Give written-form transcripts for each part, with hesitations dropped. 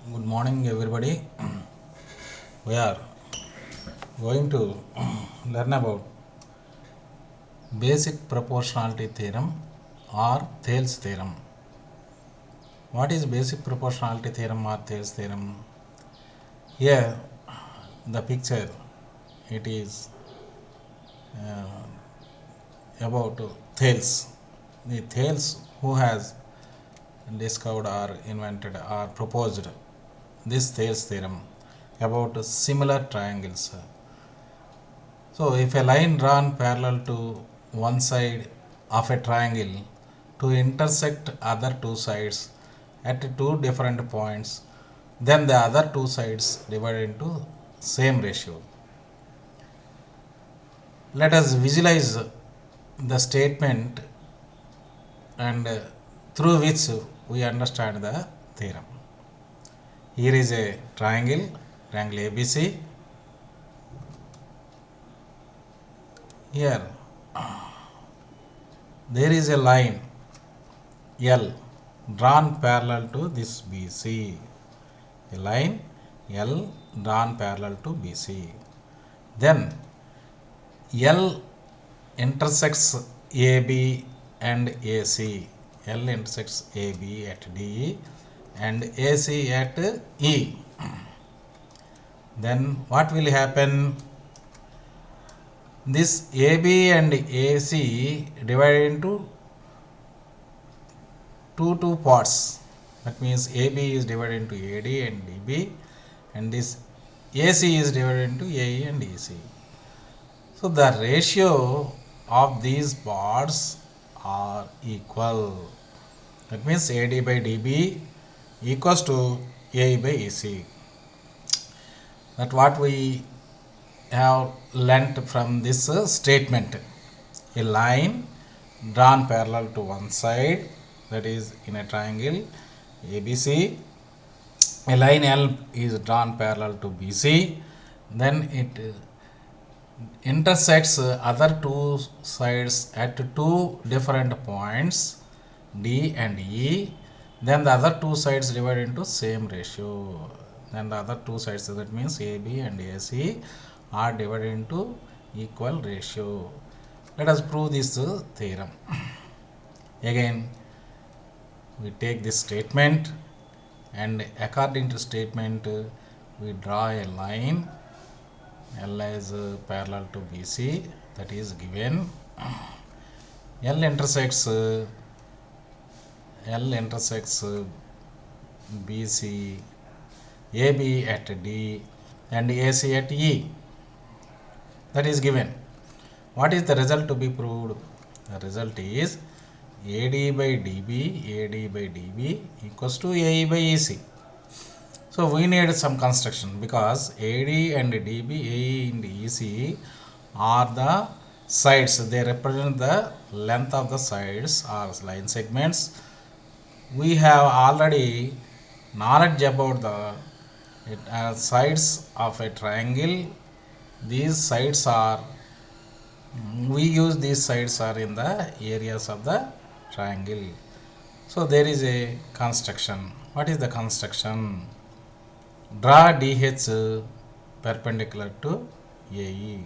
Good morning, everybody. We are going to learn about basic proportionality theorem or Thales theorem. What is basic proportionality theorem or Thales theorem? Here, the picture it is about Thales. The Thales who has discovered or invented or proposed this Thales theorem about similar triangles. So, if a line drawn parallel to one side of a triangle to intersect other two sides at two different points, then the other two sides divided into same ratio. Let us visualize the statement and through which we understand the theorem. Here is a triangle ABC. Here there is a line L drawn parallel to this BC. A line L drawn parallel to BC. Then L intersects AB and AC. L intersects AB at D and AC at E. Then what will happen? This AB and AC divided into two parts. That means AB is divided into AD and DB, and this AC is divided into AE and EC. So the ratio of these parts are equal. That means AD by DB equals to AE by EC. That what we have learnt from this statement. A line drawn parallel to one side, that is in a triangle ABC. A line L is drawn parallel to BC, then it intersects other two sides at two different points D and E. Then the other two sides divided into same ratio. Then the other two sides, that means AB and AC, are divided into equal ratio. Let us prove this theorem. Again, we take this statement, and according to statement we draw a line. L is parallel to BC, that is given. L intersects BC, AB at D and AC at E, that is given. What is the result to be proved? The result is AD by DB equals to AE by EC. So we need some construction because AD and DB, AE and EC are the sides. They represent the length of the sides or line segments. We have already knowledge about the sides of a triangle. These sides are, we use these sides are in the areas of the triangle. So there is a construction. What is the construction? Draw DH perpendicular to AE,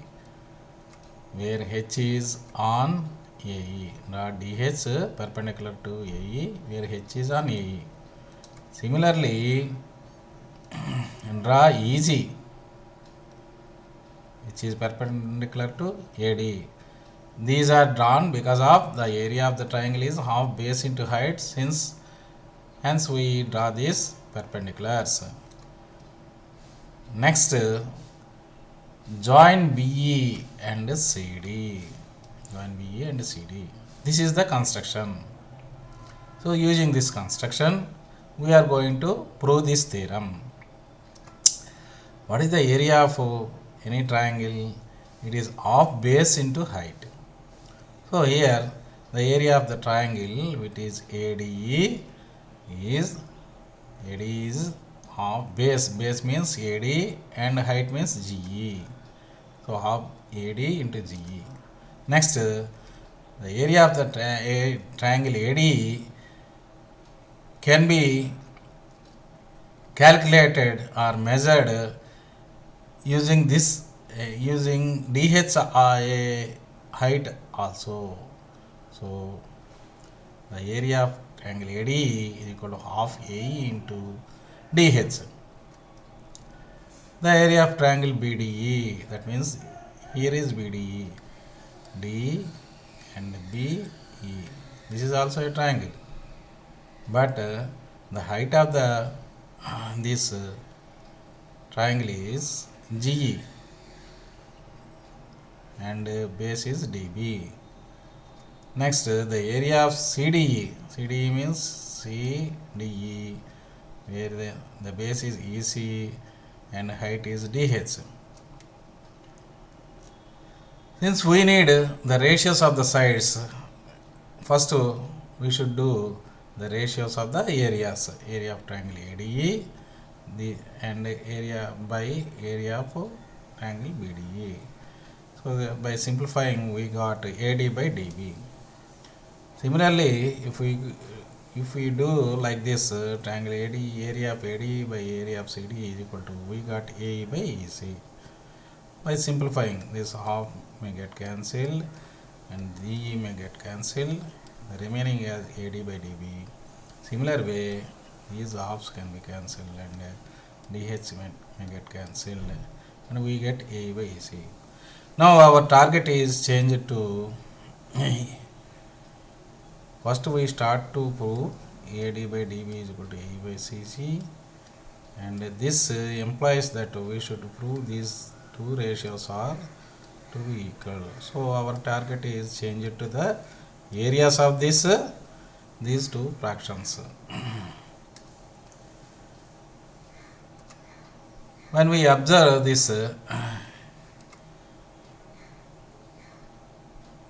where H is on AE. Draw DH perpendicular to AE, where H is on AE. Similarly, draw EG, which is perpendicular to AD. These are drawn because of the area of the triangle is half base into height, hence we draw these perpendiculars. Next, join BE and CD. Join BE and CD. This is the construction. So using this construction, we are going to prove this theorem. What is the area of any triangle? It is half base into height. So here the area of the triangle, which is ADE, is half base. Base means AD and height means GE. So half AD into GE. Next, the area of the triangle AD can be calculated or measured using this using DH height also. So the area of triangle ADE is equal to half AE into DH. The area of triangle BDE, that means here is BDE, D and BE. This is also a triangle, but the height of the this triangle is GE and base is DB. Next, the area of CDE. CDE means CDE, where the base is EC and height is DH. Since we need the ratios of the sides, first we should do the ratios of the areas. Area of triangle ADE and area by area of triangle BDE. So by simplifying, we got AD by DB. Similarly, if we do like this, triangle AD, area of AD by area of CD is equal to, we got AE by EC. By simplifying, this half may get cancelled and DE may get cancelled. The remaining is AD by DB. Similar way, these halves can be cancelled and DH may get cancelled and we get AE by EC. Now our target is changed to first we start to prove AD by DB is equal to AE by CC, and this implies that we should prove these two ratios are to be equal. So our target is changed to the areas of these two fractions. When we observe this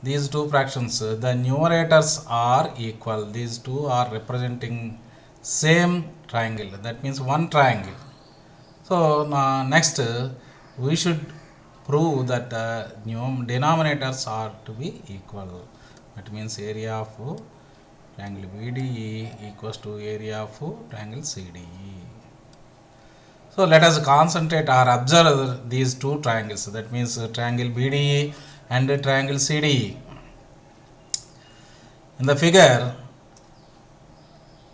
these two fractions, the numerators are equal. These two are representing same triangle, that means one triangle. So next we should prove that the denominators are to be equal. That means area of triangle BDE equals to area of triangle CDE. So let us concentrate or observe these two triangles, that means triangle BDE and triangle CDE. In the figure,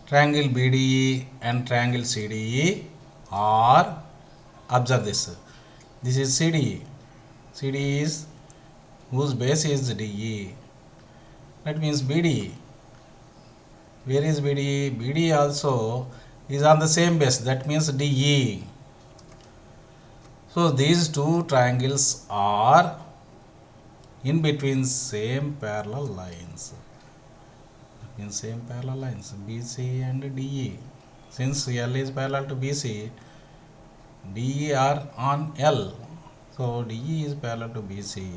triangle BDE and triangle CDE are, observe this, this is CDE. CDE is whose base is DE. That means BDE. Where is BDE? BDE also is on the same base, that means DE. So these two triangles are in between same parallel lines. In same parallel lines, BC and DE. Since L is parallel to BC, DE are on L. So DE is parallel to BC.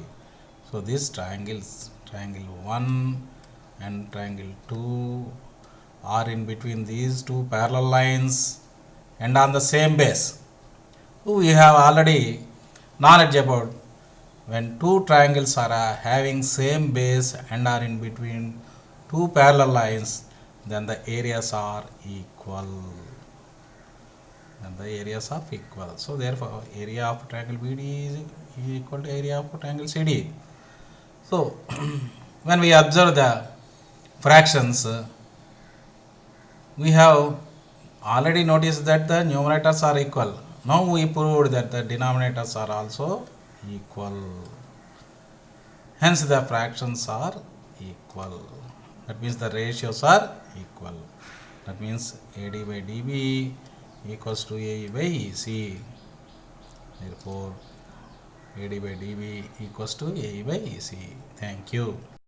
So these triangles, triangle 1 and triangle 2 are in between these two parallel lines and on the same base. We have already knowledge about when two triangles are having same base and are in between two parallel lines, then the areas are equal. Then the areas are equal. So therefore, area of triangle BD is equal to area of triangle CD. So when we observe the fractions, we have already noticed that the numerators are equal. Now we proved that the denominators are also equal. Hence the fractions are equal. That means the ratios are equal. That means AD by DB equals to AE by EC. Therefore, AD by DB equals to AE by EC. Thank you.